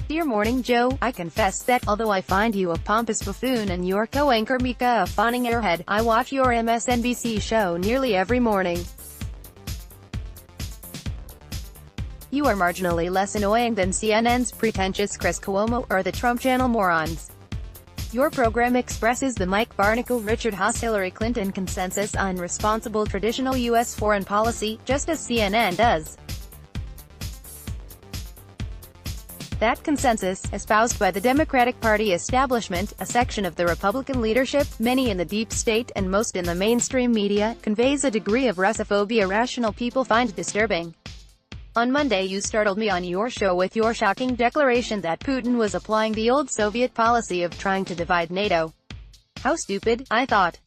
Dear Morning Joe, I confess that, although I find you a pompous buffoon and your co-anchor Mika a fawning airhead, I watch your MSNBC show nearly every morning. You are marginally less annoying than CNN's pretentious Chris Cuomo, or the Trump Channel morons. Your program expresses the Barnacle-Richard Haas-Hillary Clinton consensus on responsible traditional U.S. foreign policy, just as CNN does. That consensus, espoused by the Democratic Party establishment, a section of the Republican leadership, many in the deep state, and most in the mainstream media, conveys a degree of Russophobia rational people find disturbing. On Monday you startled me on your show with your shocking declaration that Putin was applying the old Soviet policy of trying to divide NATO. How stupid, I thought.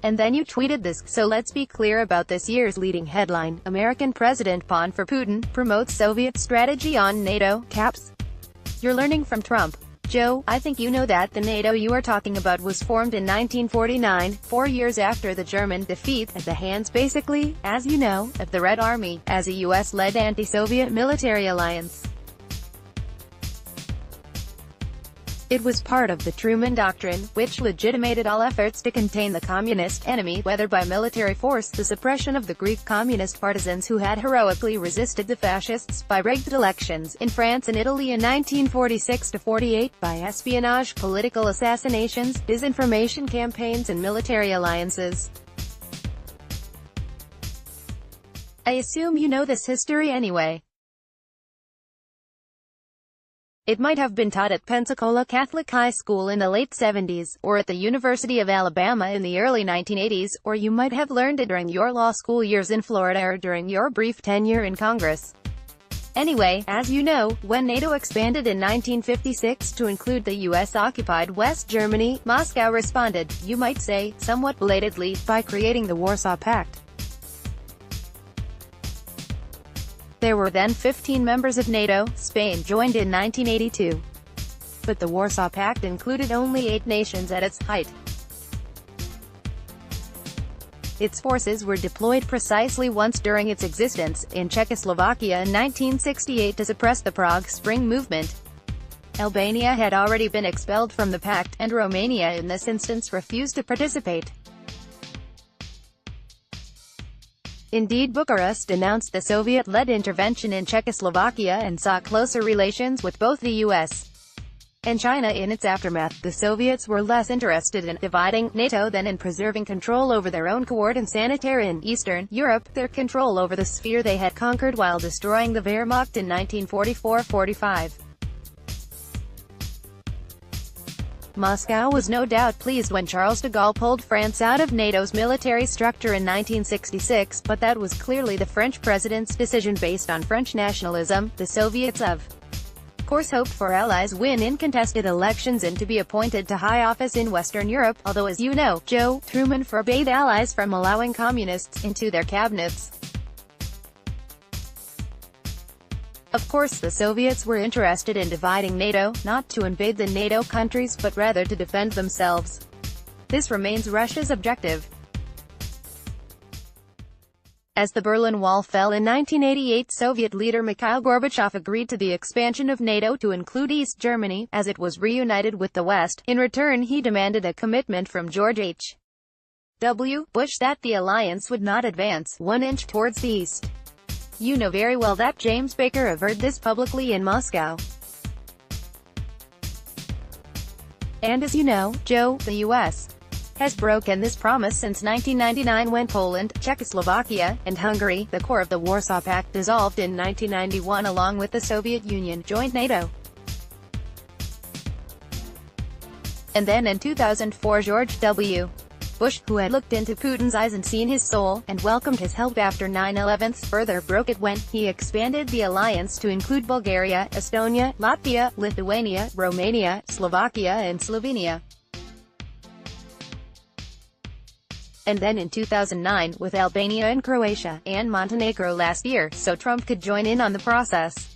And then you tweeted this, so let's be clear about this year's leading headline: American President Pawn for Putin, promotes Soviet strategy on NATO, caps. You're learning from Trump. Joe, I think you know that the NATO you are talking about was formed in 1949, 4 years after the German defeat, at the hands basically, as you know, of the Red Army, as a US-led anti-Soviet military alliance. It was part of the Truman Doctrine, which legitimated all efforts to contain the communist enemy, whether by military force, the suppression of the Greek communist partisans who had heroically resisted the fascists, by rigged elections, in France and Italy in 1946–48, by espionage, political assassinations, disinformation campaigns and military alliances. I assume you know this history anyway. It might have been taught at Pensacola Catholic High School in the late 70s, or at the University of Alabama in the early 1980s, or you might have learned it during your law school years in Florida or during your brief tenure in Congress. Anyway, as you know, when NATO expanded in 1956 to include the US-occupied West Germany, Moscow responded, you might say, somewhat belatedly, by creating the Warsaw Pact. There were then 15 members of NATO. Spain joined in 1982. But the Warsaw Pact included only 8 nations at its height. Its forces were deployed precisely once during its existence, in Czechoslovakia in 1968 to suppress the Prague Spring movement. Albania had already been expelled from the pact, and Romania in this instance refused to participate. Indeed, Bucharest denounced the Soviet-led intervention in Czechoslovakia and sought closer relations with both the US and China in its aftermath. The Soviets were less interested in dividing NATO than in preserving control over their own coordinates in Eastern Europe, their control over the sphere they had conquered while destroying the Wehrmacht in 1944–45. Moscow was no doubt pleased when Charles de Gaulle pulled France out of NATO's military structure in 1966, but that was clearly the French president's decision based on French nationalism. The Soviets of course hoped for allies win in contested elections and to be appointed to high office in Western Europe, although as you know, Joe, Truman forbade allies from allowing communists into their cabinets. Of course the Soviets were interested in dividing NATO, not to invade the NATO countries but rather to defend themselves. This remains Russia's objective. As the Berlin Wall fell in 1988, Soviet leader Mikhail Gorbachev agreed to the expansion of NATO to include East Germany, as it was reunited with the West. In return he demanded a commitment from George H.W. Bush that the alliance would not advance 1 inch towards the east. You know very well that James Baker averred this publicly in Moscow. And as you know, Joe, the U.S. has broken this promise since 1999 when Poland, Czechoslovakia, and Hungary, the core of the Warsaw Pact, dissolved in 1991 along with the Soviet Union, joined NATO. And then in 2004 George W. Bush, who had looked into Putin's eyes and seen his soul, and welcomed his help after 9/11, further broke it when he expanded the alliance to include Bulgaria, Estonia, Latvia, Lithuania, Romania, Slovakia and Slovenia. And then in 2009, with Albania and Croatia, and Montenegro last year, so Trump could join in on the process.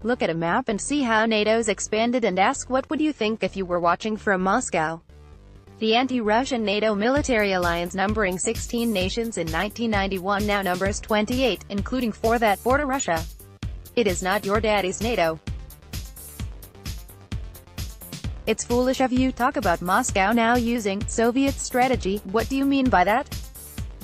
Look at a map and see how NATO's expanded and ask what would you think if you were watching from Moscow. The anti-Russian NATO military alliance, numbering 16 nations in 1991, now numbers 28, including 4 that border Russia. It is not your daddy's NATO. It's foolish of you to talk about Moscow now using Soviet strategy. What do you mean by that?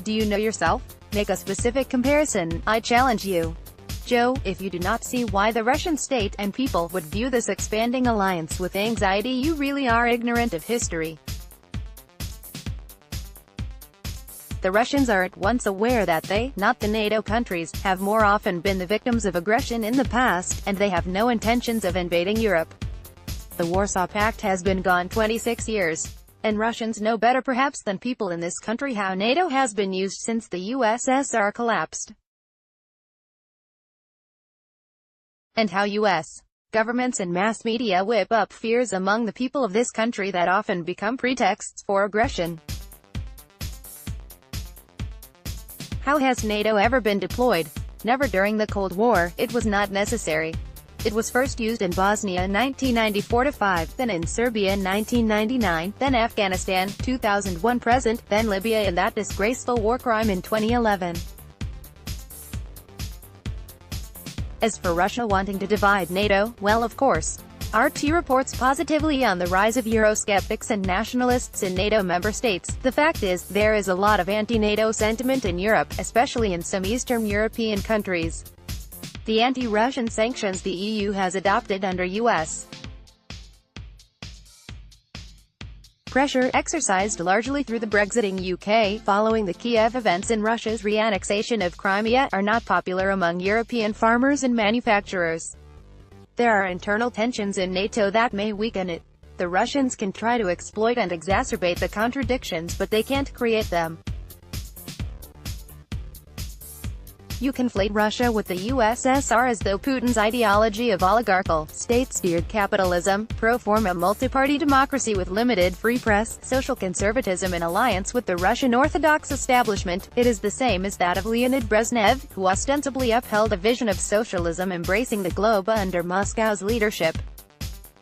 Do you know yourself? Make a specific comparison, I challenge you. Joe, if you do not see why the Russian state and people would view this expanding alliance with anxiety, you really are ignorant of history. The Russians are at once aware that they, not the NATO countries, have more often been the victims of aggression in the past, and they have no intentions of invading Europe. The Warsaw Pact has been gone 26 years. And Russians know better perhaps than people in this country how NATO has been used since the USSR collapsed. And how U.S. governments and mass media whip up fears among the people of this country that often become pretexts for aggression. How has NATO ever been deployed? Never during the Cold War. It was not necessary. It was first used in Bosnia in 1994-5, then in Serbia in 1999, then Afghanistan, 2001 present, then Libya and that disgraceful war crime in 2011. As for Russia wanting to divide NATO, well, of course. RT reports positively on the rise of Eurosceptics and nationalists in NATO member states. The fact is, there is a lot of anti-NATO sentiment in Europe, especially in some Eastern European countries. The anti-Russian sanctions the EU has adopted under U.S. pressure, exercised largely through the Brexiting UK, following the Kiev events and Russia's re-annexation of Crimea, are not popular among European farmers and manufacturers. There are internal tensions in NATO that may weaken it. The Russians can try to exploit and exacerbate the contradictions, but they can't create them. You conflate Russia with the USSR as though Putin's ideology of oligarchical, state-steered capitalism, pro-forma multi-party democracy with limited free press, social conservatism in alliance with the Russian Orthodox establishment, it is the same as that of Leonid Brezhnev, who ostensibly upheld a vision of socialism embracing the globe under Moscow's leadership.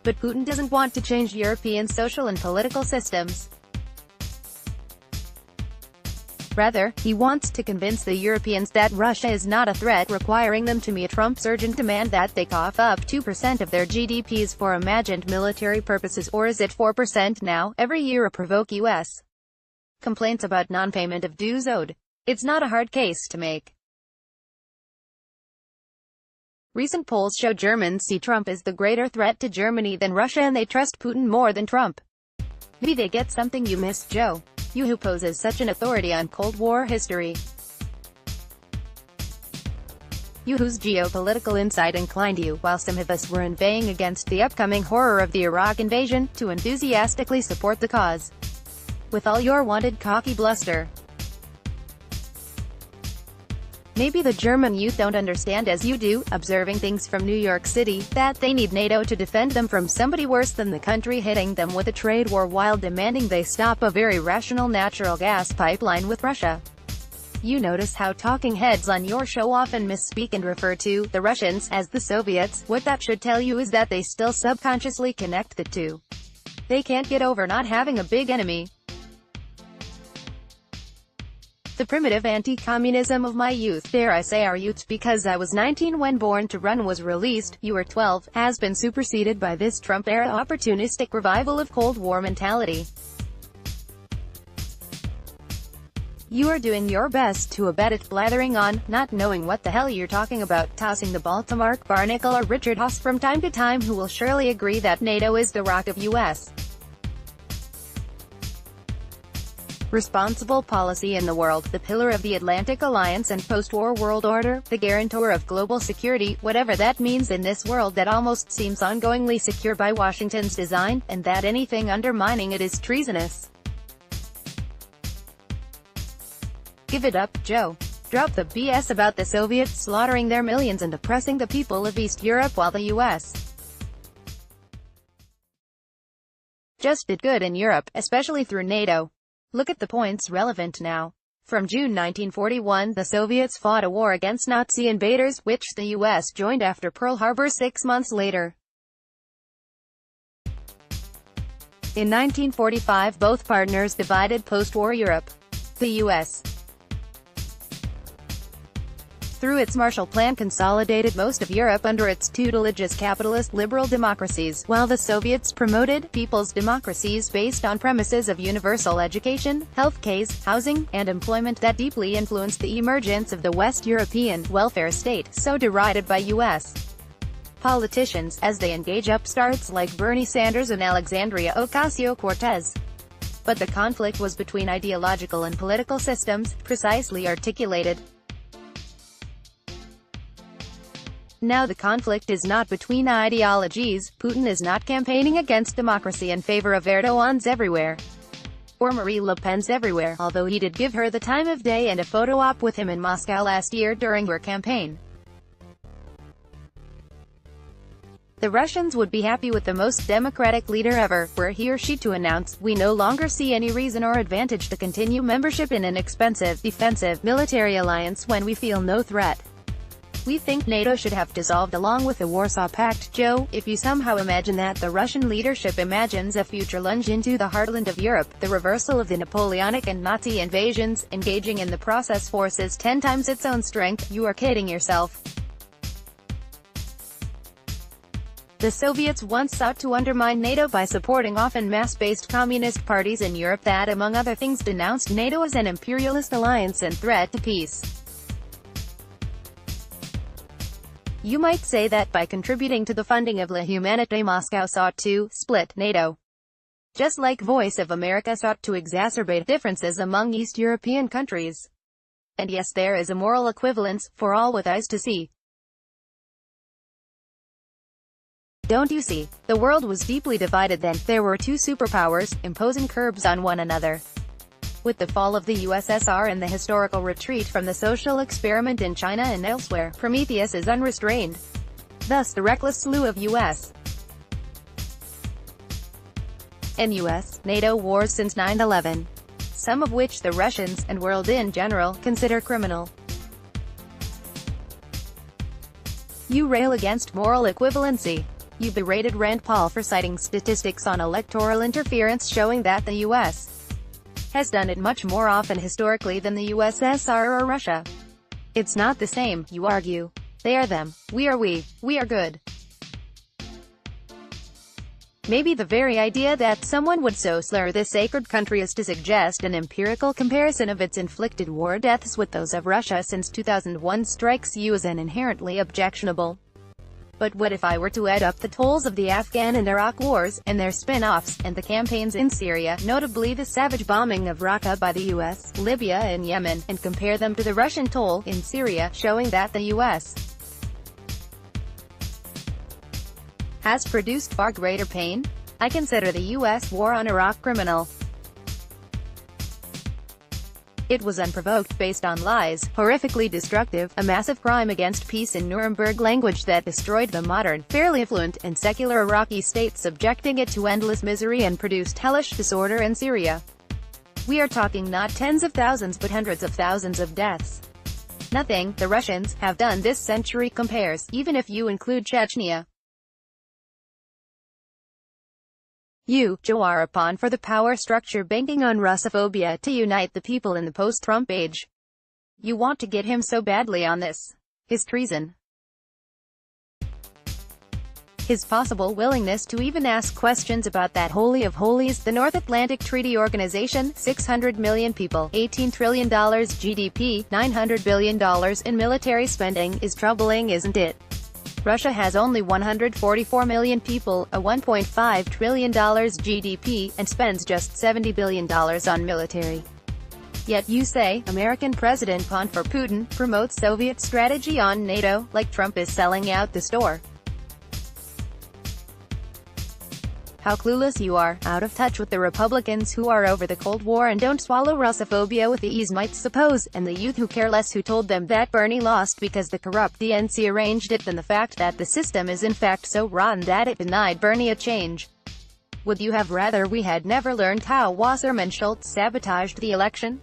But Putin doesn't want to change European social and political systems. Rather, he wants to convince the Europeans that Russia is not a threat, requiring them to meet Trump's urgent demand that they cough up 2% of their GDPs for imagined military purposes, or is it 4% now, every year, or provoke U.S. complaints about non-payment of dues owed. It's not a hard case to make. Recent polls show Germans see Trump as the greater threat to Germany than Russia, and they trust Putin more than Trump. Maybe they get something you missed, Joe. You who pose as such an authority on Cold War history. You whose geopolitical insight inclined you, while some of us were inveighing against the upcoming horror of the Iraq invasion, to enthusiastically support the cause. With all your wanted cocky bluster. Maybe the German youth don't understand as you do, observing things from New York City, that they need NATO to defend them from somebody worse than the country hitting them with a trade war while demanding they stop a very rational natural gas pipeline with Russia. You notice how talking heads on your show often misspeak and refer to the Russians as the Soviets. What that should tell you is that they still subconsciously connect the two. They can't get over not having a big enemy. The primitive anti-communism of my youth, dare I say our youth, because I was 19 when Born to Run was released, you were 12, has been superseded by this Trump-era opportunistic revival of Cold War mentality. You are doing your best to abet it, blathering on, not knowing what the hell you're talking about, tossing the ball to Mark Barnacle-Richard Haas from time to time, who will surely agree that NATO is the rock of U.S. responsible policy in the world, the pillar of the Atlantic Alliance and post-war world order, the guarantor of global security, whatever that means in this world that almost seems ongoingly secure by Washington's design, and that anything undermining it is treasonous. Give it up, Joe. Drop the BS about the Soviets slaughtering their millions and oppressing the people of East Europe while the U.S. just did good in Europe, especially through NATO. Look at the points relevant now. From June 1941, the Soviets fought a war against Nazi invaders, which the U.S. joined after Pearl Harbor 6 months later. In 1945, both partners divided post-war Europe. The U.S., through its Marshall Plan, consolidated most of Europe under its tutelage as capitalist liberal democracies, while the Soviets promoted people's democracies based on premises of universal education, health care, housing, and employment that deeply influenced the emergence of the West European welfare state, so derided by U.S. politicians, as they engage upstarts like Bernie Sanders and Alexandria Ocasio-Cortez. But the conflict was between ideological and political systems, precisely articulated. Now the conflict is not between ideologies. Putin is not campaigning against democracy in favor of Erdogan's everywhere, or Marie Le Pen's everywhere, although he did give her the time of day and a photo op with him in Moscow last year during her campaign. The Russians would be happy with the most democratic leader ever, were he or she to announce, "We no longer see any reason or advantage to continue membership in an expensive, defensive, military alliance when we feel no threat. We think NATO should have dissolved along with the Warsaw Pact." Joe, if you somehow imagine that the Russian leadership imagines a future lunge into the heartland of Europe, the reversal of the Napoleonic and Nazi invasions, engaging in the process forces 10 times its own strength, you are kidding yourself. The Soviets once sought to undermine NATO by supporting often mass-based communist parties in Europe that, among other things, denounced NATO as an imperialist alliance and threat to peace. You might say that by contributing to the funding of La Humanité, Moscow sought to split NATO. Just like Voice of America sought to exacerbate differences among East European countries. And yes, there is a moral equivalence, for all with eyes to see. Don't you see? The world was deeply divided then. There were two superpowers, imposing curbs on one another. With the fall of the USSR and the historical retreat from the social experiment in China and elsewhere, Prometheus is unrestrained. Thus the reckless slew of U.S. and U.S.-NATO wars since 9/11, some of which the Russians, and world in general, consider criminal. You rail against moral equivalency. You berated Rand Paul for citing statistics on electoral interference showing that the U.S. has done it much more often historically than the USSR or Russia. It's not the same, you argue. They are them. We are we. We are good. Maybe the very idea that someone would so slur this sacred country as to suggest an empirical comparison of its inflicted war deaths with those of Russia since 2001 strikes you as an inherently objectionable. But what if I were to add up the tolls of the Afghan and Iraq wars, and their spin-offs, and the campaigns in Syria, notably the savage bombing of Raqqa by the U.S., Libya and Yemen, and compare them to the Russian toll, in Syria, showing that the U.S. has produced far greater pain? I consider the U.S. war on Iraq criminal. It was unprovoked, based on lies, horrifically destructive, a massive crime against peace in Nuremberg language that destroyed the modern, fairly affluent, and secular Iraqi state, subjecting it to endless misery and produced hellish disorder in Syria. We are talking not tens of thousands but hundreds of thousands of deaths. Nothing the Russians have done this century compares, even if you include Chechnya. You, Joe, are a pawn for the power structure banking on Russophobia to unite the people in the post-Trump age. You want to get him so badly on this. His treason. His possible willingness to even ask questions about that holy of holies, the North Atlantic Treaty Organization, 600 million people, $18 trillion GDP, $900 billion in military spending, is troubling, isn't it? Russia has only 144 million people, a $1.5 trillion GDP, and spends just $70 billion on military. Yet you say, American president pawn for Putin, promotes Soviet strategy on NATO, like Trump is selling out the store. How clueless you are, out of touch with the Republicans who are over the Cold War and don't swallow Russophobia with the ease might suppose, and the youth who care less who told them that Bernie lost because the corrupt DNC arranged it than the fact that the system is in fact so rotten that it denied Bernie a change. Would you have rather we had never learned how Wasserman Schultz sabotaged the election?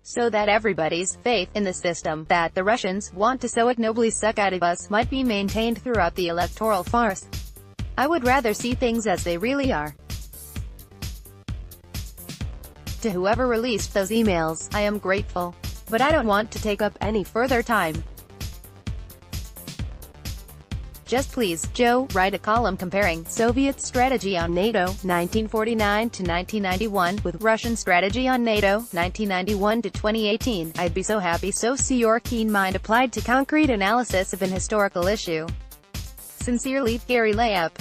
So that everybody's faith in the system that the Russians want to so ignobly suck out of us might be maintained throughout the electoral farce. I would rather see things as they really are. To whoever released those emails, I am grateful. But I don't want to take up any further time. Just please, Joe, write a column comparing Soviet strategy on NATO, 1949 to 1991, with Russian strategy on NATO, 1991 to 2018. I'd be so happy so see your keen mind applied to concrete analysis of an historical issue. Sincerely, Gary Layup.